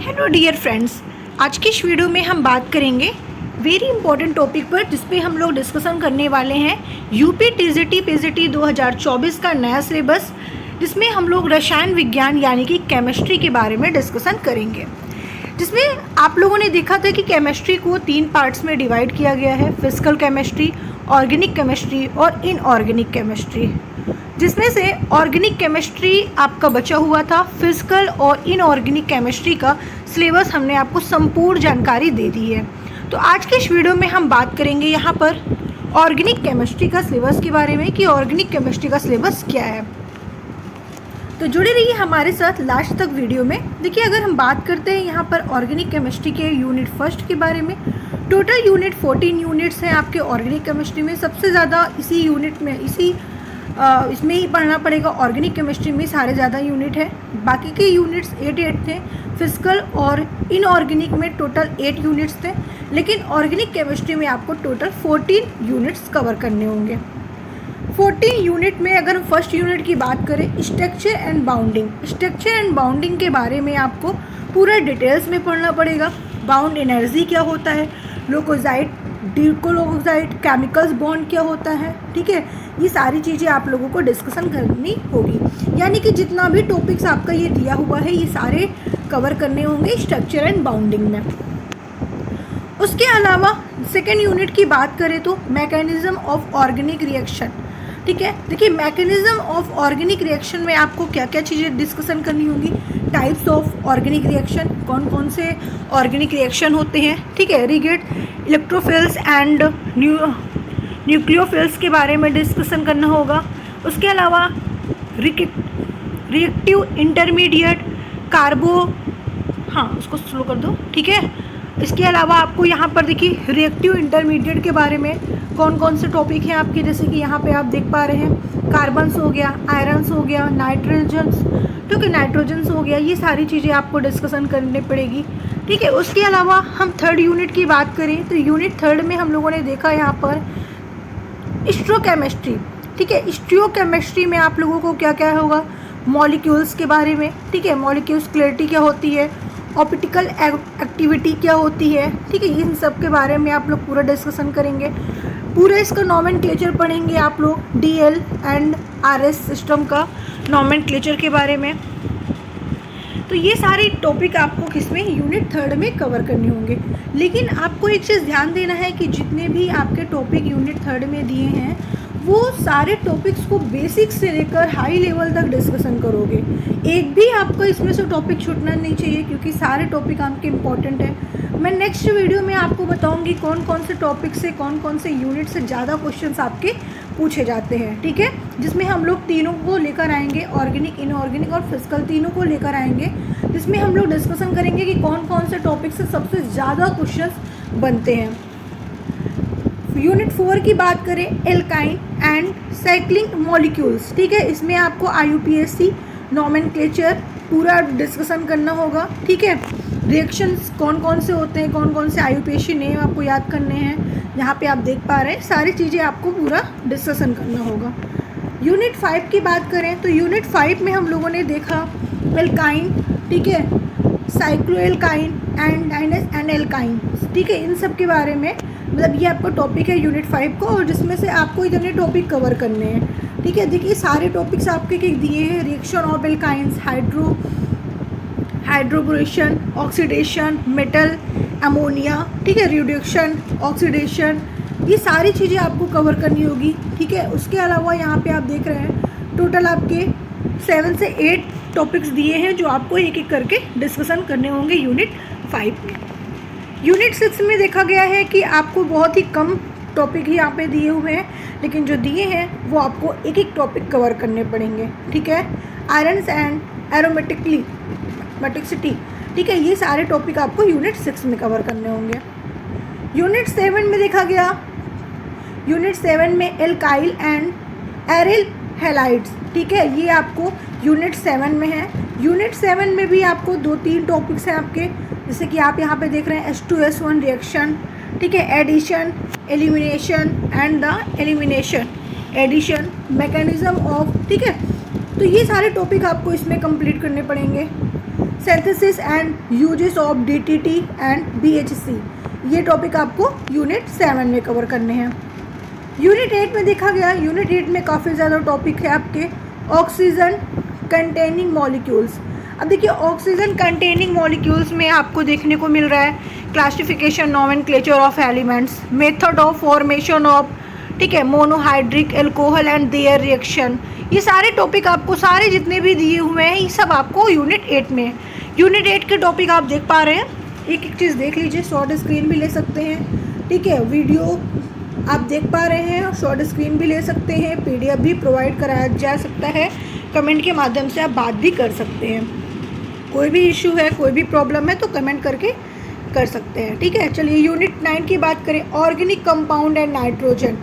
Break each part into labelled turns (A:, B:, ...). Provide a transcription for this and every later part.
A: Hello dear friends, आज की इस वीडियो में हम बात करेंगे वेरी इंपॉर्टेंट टॉपिक पर, जिसपे हम लोग डिस्कशन करने वाले हैं यूपी टीजीटी पीजीटी 2024 का नया सिलेबस, जिसमें हम लोग रसायन विज्ञान यानी कि केमिस्ट्री के बारे में डिस्कशन करेंगे। जिसमें आप लोगों ने देखा था कि केमिस्ट्री को 3 पार्ट्स में डिवाइड किया गया है, फिजिकल केमिस्ट्री, ऑर्गेनिक केमिस्ट्री और इनऑर्गेनिक केमिस्ट्री। जिसमें से ऑर्गेनिक केमिस्ट्री आपका बचा हुआ था। फिजिकल और इनऑर्गेनिक केमिस्ट्री का सिलेबस हमने आपको संपूर्ण जानकारी दे दी है। तो आज के इस वीडियो में हम बात करेंगे यहाँ पर ऑर्गेनिक केमिस्ट्री का सिलेबस के बारे में कि ऑर्गेनिक केमिस्ट्री का सिलेबस क्या है। तो जुड़े रहिए हमारे साथ लास्ट तक वीडियो में। देखिए, अगर हम बात करते हैं यहाँ पर ऑर्गेनिक केमिस्ट्री के यूनिट फर्स्ट के बारे में, टोटल यूनिट 14 यूनिट्स हैं आपके ऑर्गेनिक केमिस्ट्री में। सबसे ज़्यादा इसी यूनिट में इसमें ही पढ़ना पड़ेगा। ऑर्गेनिक केमिस्ट्री में सारे ज़्यादा यूनिट है, बाकी के यूनिट्स 8 थे। फिजिकल और इनऑर्गेनिक में टोटल 8 यूनिट्स थे, लेकिन ऑर्गेनिक केमिस्ट्री में आपको टोटल 14 यूनिट्स कवर करने होंगे। 14 यूनिट में अगर हम फर्स्ट यूनिट की बात करें, structure and bounding. Structure and bounding के बारे में आपको पूरा डिटेल्स में पढ़ना पड़ेगा। बाउंड एनर्जी क्या होता है, लोकोजाइट, डिकोलोजाइट, केमिकल्स बॉन्ड क्या होता है, ठीक है। ये सारी चीज़ें आप लोगों को डिस्कशन करनी होगी, यानी कि जितना भी टॉपिक्स आपका ये दिया हुआ है ये सारे कवर करने होंगे स्ट्रक्चर एंड बाउंडिंग में। उसके अलावा सेकेंड यूनिट की बात करें तो मैकेनिज्म ऑफ ऑर्गेनिक रिएक्शन, ठीक है। देखिए, मैकेनिज्म ऑफ ऑर्गेनिक रिएक्शन में आपको क्या क्या चीज़ें डिस्कशन करनी होगी। टाइप्स ऑफ ऑर्गेनिक रिएक्शन, कौन कौन से ऑर्गेनिक रिएक्शन होते हैं, ठीक है। रिगेट इलेक्ट्रोफिल्स एंड न्यूक्लियोफिल्स के बारे में डिस्कशन करना होगा। उसके अलावा रिएक्टिव इंटरमीडिएट उसको स्लो कर दो, ठीक है। इसके अलावा आपको यहाँ पर देखिए रिएक्टिव इंटरमीडिएट के बारे में कौन कौन से टॉपिक हैं आपके, जैसे कि यहाँ पे आप देख पा रहे हैं कार्बन्स हो गया, आयरन्स हो गया, नाइट्रोजन्स, ठीक है, नाइट्रोजन्स हो गया। ये सारी चीज़ें आपको डिस्कशन करनी पड़ेगी, ठीक है। उसके अलावा हम थर्ड यूनिट की बात करें तो यूनिट थर्ड में हम लोगों ने देखा यहाँ पर स्टोकेमिस्ट्री, ठीक है। स्टोकेमिस्ट्री में आप लोगों को क्या क्या होगा, मॉलिक्यूल्स के बारे में, ठीक है। मॉलिक्यूल्स क्लैरिटी क्या होती है, ऑप्टिकल एक्टिविटी क्या होती है, ठीक है। इन सब के बारे में आप लोग पूरा डिस्कशन करेंगे। पूरा इसका नॉमेनक्लेचर पढ़ेंगे आप लोग, DL एंड RS सिस्टम का नॉमेनक्लेचर के बारे में। तो ये सारे टॉपिक आपको किसमें यूनिट थर्ड में कवर करने होंगे। लेकिन आपको एक चीज़ ध्यान देना है कि जितने भी आपके टॉपिक यूनिट थर्ड में दिए हैं वो सारे टॉपिक्स को बेसिक से लेकर हाई लेवल तक डिस्कशन करोगे। एक भी आपको इसमें से टॉपिक छूटना नहीं चाहिए, क्योंकि सारे टॉपिक आपके इम्पॉर्टेंट हैं। मैं नेक्स्ट वीडियो में आपको बताऊंगी कौन कौन से टॉपिक से, कौन कौन से यूनिट से ज़्यादा क्वेश्चंस आपके पूछे जाते हैं, ठीक है। जिसमें हम लोग तीनों को लेकर आएंगे, ऑर्गेनिक, इनऑर्गेनिक और फिजिकल, तीनों को लेकर आएंगे, जिसमें हम लोग डिस्कशन करेंगे कि कौन कौन से टॉपिक से सबसे ज़्यादा क्वेश्चंस बनते हैं। यूनिट 4 की बात करें, एल्काइन एंड साइक्लिंग मॉलिक्यूल्स, ठीक है। इसमें आपको IUPAC नॉमेनक्लेचर पूरा डिस्कशन करना होगा, ठीक है। रिएक्शंस कौन कौन से होते हैं, कौन कौन से IUPAC नेम आपको याद करने हैं, यहाँ पे आप देख पा रहे हैं, सारी चीज़ें आपको पूरा डिस्कशन करना होगा। यूनिट 5 की बात करें तो यूनिट 5 में हम लोगों ने देखा एल्काइन, ठीक है, साइक्लोएल्काइन एंड एल्काइन, ठीक है। इन सब के बारे में, मतलब ये आपका टॉपिक है यूनिट 5 को, और जिसमें से आपको इतने टॉपिक कवर करने हैं, ठीक है। देखिए, सारे टॉपिक्स आपके दिए हैं, reaction of alkynes, hydroboration, oxidation, metal, ammonia, ठीक है, रिडक्शन, ऑक्सीडेशन, ये सारी चीज़ें आपको कवर करनी होगी, ठीक है। उसके अलावा यहाँ पे आप देख रहे हैं टोटल आपके 7 से 8 टॉपिक्स दिए हैं जो आपको एक एक करके डिस्कशन करने होंगे यूनिट 5 में। यूनिट 6 में देखा गया है कि आपको बहुत ही कम टॉपिक ही यहाँ पे दिए हुए हैं, लेकिन जो दिए हैं वो आपको एक एक टॉपिक कवर करने पड़ेंगे, ठीक है। आयरन्स एंड एरोमेटिसिटी, ठीक है, ये सारे टॉपिक आपको यूनिट 6 में कवर करने होंगे। यूनिट 7 में देखा गया, यूनिट 7 में एल्काइल एंड एरिल हैलाइड्स, ठीक है, ये आपको यूनिट 7 में है। यूनिट 7 में भी आपको 2-3 टॉपिक्स हैं आपके, जैसे कि आप यहाँ पे देख रहे हैं H2S1 रिएक्शन, ठीक है, addition, elimination and the elimination, addition, mechanism of, ठीक है। तो ये सारे टॉपिक आपको इसमें कंप्लीट करने पड़ेंगे। Synthesis and uses of DTT and BHC, ये टॉपिक आपको यूनिट 7 में कवर करने हैं। यूनिट 8 में देखा गया, यूनिट 8 में काफ़ी ज़्यादा टॉपिक है आपके ऑक्सीजन कंटेनिंग मॉलिक्यूल्स। अब देखिए ऑक्सीजन कंटेनिंग मॉलिक्यूल्स में आपको देखने को मिल रहा है classification, nomenclature of elements, method of formation of, ठीक है, monohydric alcohol and their reaction. ये सारे टॉपिक आपको, सारे जितने भी दिए हुए हैं ये सब आपको यूनिट 8 में। यूनिट 8 के टॉपिक आप देख पा रहे हैं, एक एक चीज़ देख लीजिए, शॉर्ट स्क्रीन भी ले सकते हैं, ठीक है, वीडियो आप देख पा रहे हैं और शॉर्ट स्क्रीन भी ले सकते हैं, PDF भी प्रोवाइड कराया जा सकता है, कमेंट के माध्यम से आप बात भी कर सकते हैं। कोई भी इशू है, कोई भी प्रॉब्लम है तो कमेंट करके कर सकते हैं, ठीक है। चलिए यूनिट 9 की बात करें, organic compound and nitrogen.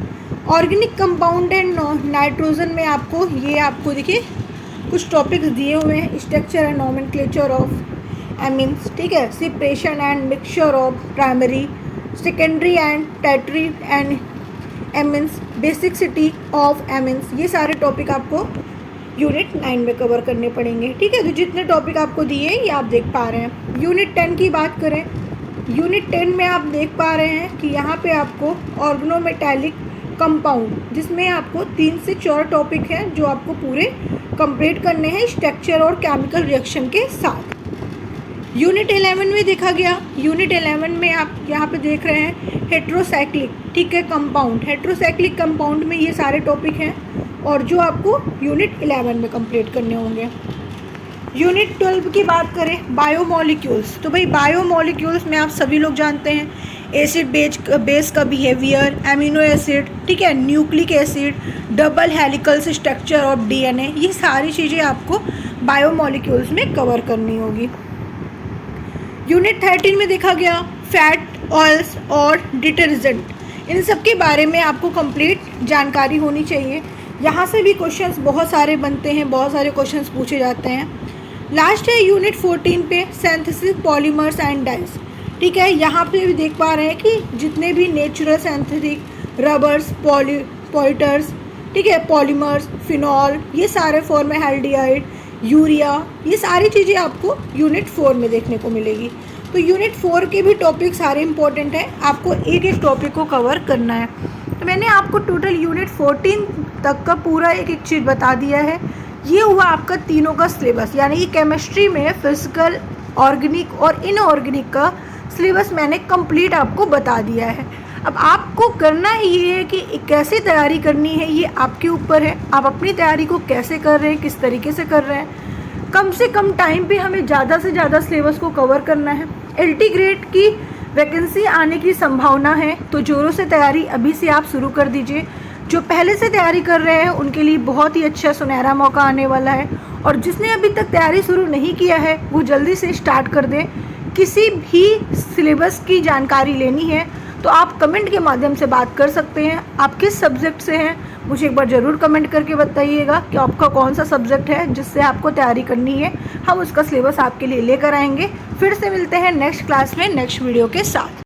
A: Organic compound and nitrogen में आपको ये आपको देखिए कुछ टॉपिक्स दिए हुए हैं, structure and nomenclature of amines, ठीक है, separation and mixture of primary, secondary and tertiary and amines, basicity of amines, ये सारे टॉपिक आपको यूनिट 9 में कवर करने पड़ेंगे, ठीक है। तो जितने टॉपिक आपको दिए ये आप देख पा रहे हैं। यूनिट 10 की बात करें, यूनिट 10 में आप देख पा रहे हैं कि यहाँ पे आपको ऑर्गेनोमेटालिक कंपाउंड, जिसमें आपको 3 से 4 टॉपिक हैं जो आपको पूरे कंप्लीट करने हैं स्ट्रक्चर और केमिकल रिएक्शन के साथ। यूनिट 11 में देखा गया, यूनिट 11 में आप यहाँ पे देख रहे हैं हेट्रोसाइक्लिक, ठीक है, कंपाउंड। हेट्रोसाइक्लिक कंपाउंड में ये सारे टॉपिक हैं और जो आपको यूनिट 11 में कंप्लीट करने होंगे। यूनिट 12 की बात करें, बायोमोलिक्यूल्स। तो भाई बायोमोलिक्यूल्स में आप सभी लोग जानते हैं एसिड बेस का बिहेवियर, एमिनो एसिड, ठीक है, nucleic acid, double helical structure of DNA, ये सारी चीज़ें आपको बायोमोलिक्यूल्स में कवर करनी होगी। यूनिट 13 में देखा गया फैट, ऑयल्स और डिटर्जेंट, इन सब के बारे में आपको कंप्लीट जानकारी होनी चाहिए। यहाँ से भी क्वेश्चंस बहुत सारे बनते हैं, बहुत सारे क्वेश्चंस पूछे जाते हैं। लास्ट है यूनिट 14 पे सिंथेसिस पॉलीमर्स एंड डाइज, ठीक है। यहाँ पे भी देख पा रहे हैं कि जितने भी नेचुरल सिंथेटिक रबर्स, पॉलिटर्स, ठीक है, पॉलीमर्स, फिनॉल, ये सारे फॉर्मेल्डिहाइड, यूरिया, ये सारी चीज़ें आपको यूनिट 4 में देखने को मिलेगी। तो यूनिट 4 के भी टॉपिक सारे इंपॉर्टेंट हैं, आपको एक एक टॉपिक को कवर करना है। तो मैंने आपको टोटल यूनिट 14 तक का पूरा एक एक चीज़ बता दिया है। ये हुआ आपका तीनों का सिलेबस, यानी कि केमिस्ट्री में फिजिकल, ऑर्गेनिक और इनऑर्गेनिक का सिलेबस मैंने कंप्लीट आपको बता दिया है। अब आपको करना ही ये है कि कैसे तैयारी करनी है, ये आपके ऊपर है। आप अपनी तैयारी को कैसे कर रहे हैं, किस तरीके से कर रहे हैं। कम से कम टाइम पे हमें ज़्यादा से ज़्यादा सिलेबस को कवर करना है। LT ग्रेड की वैकेंसी आने की संभावना है, तो ज़ोरों से तैयारी अभी से आप शुरू कर दीजिए। जो पहले से तैयारी कर रहे हैं उनके लिए बहुत ही अच्छा सुनहरा मौका आने वाला है, और जिसने अभी तक तैयारी शुरू नहीं किया है वो जल्दी से स्टार्ट कर दें। किसी भी सिलेबस की जानकारी लेनी है तो आप कमेंट के माध्यम से बात कर सकते हैं। आप किस सब्जेक्ट से हैं मुझे एक बार ज़रूर कमेंट करके बताइएगा कि आपका कौन सा सब्जेक्ट है जिससे आपको तैयारी करनी है। हम उसका सिलेबस आपके लिए लेकर आएंगे। फिर से मिलते हैं नेक्स्ट क्लास में नेक्स्ट वीडियो के साथ।